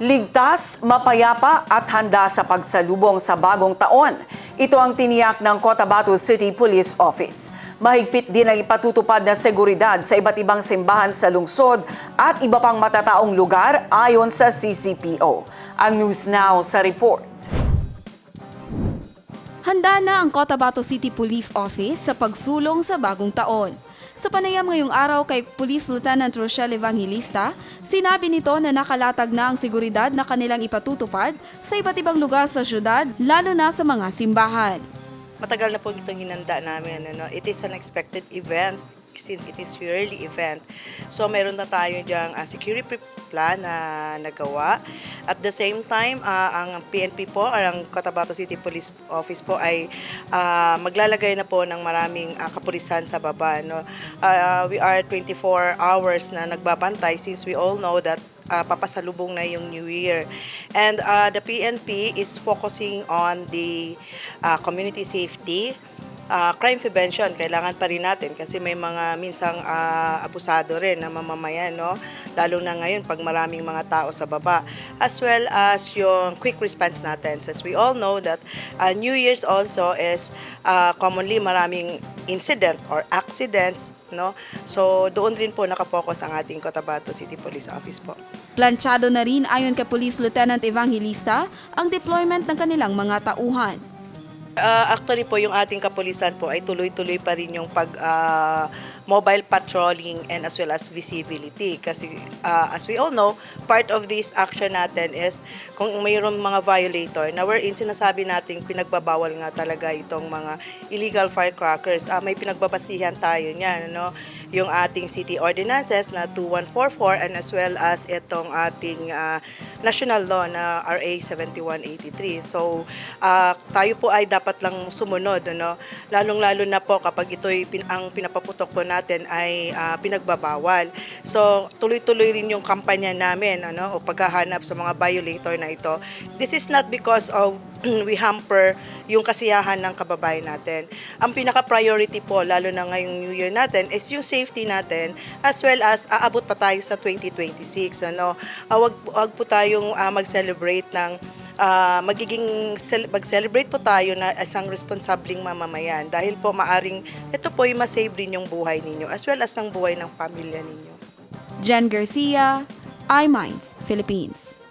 Ligtas, mapayapa at handa sa pagsalubong sa bagong taon. Ito ang tiniyak ng Cotabato City Police Office. Mahigpit din ang ipatutupad na seguridad sa iba't ibang simbahan sa lungsod at iba pang matataong lugar ayon sa CCPO. Ang News Now sa report. Handa na ang Cotabato City Police Office sa pagsulong sa bagong taon. Sa panayam ngayong araw kay Police Lieutenant Rochelle Evangelista, sinabi nito na nakalatag na ang seguridad na kanilang ipatutupad sa iba't ibang lugar sa syudad, lalo na sa mga simbahan. Matagal na po itong hinanda namin. It is an expected event since it is yearly event. So meron na tayo diyang security plan na nagawa. At the same time, ang PNP po, ang Cotabato City Police Office po ay maglalagay na po ng maraming kapulisan sa baba. We are 24 hours na nagbabantay since we all know that papasalubong na yung New Year. And the PNP is focusing on the community safety. Crime prevention, kailangan pa rin natin kasi may mga minsang abusado rin na mamamayan, no? Lalo na ngayon pag maraming mga tao sa baba. As well as yung quick response natin. As we all know that New Year's also is commonly maraming incident or accidents, no? So doon rin po nakapokus ang ating Cotabato City Police Office po. Planchado na rin ayon kay Police Lieutenant Evangelista ang deployment ng kanilang mga tauhan. Actually po yung ating kapulisan po ay tuloy-tuloy pa rin yung mobile patrolling and as well as visibility kasi as we all know, part of this action natin is kung mayroong mga violator na wherein sinasabi natin pinagbabawal nga talaga itong mga illegal firecrackers. May pinagbabasihan tayo niyan, no? Yung ating city ordinances na 2144 and as well as itong ating national law na RA 7183. So tayo po ay dapat lang sumunod, ano? Lalong-lalo na po kapag ito'y ang pinapaputok po natin ay pinagbabawal. So tuloy-tuloy rin yung kampanya namin, ano, o paghahanap sa mga violator na ito. This is not because of we hamper yung kasiyahan ng kababayan natin. Ang pinaka-priority po, lalo na ngayong New Year natin, is yung safety natin as well as aabot pa tayo sa 2026. Ano? Wag po tayong mag-celebrate ng mag-celebrate po tayo na isang responsableng mamamayan dahil po maaring ito po ay masave rin yung buhay ninyo as well as ang buhay ng pamilya ninyo. Jen Garcia, iMinds, Philippines.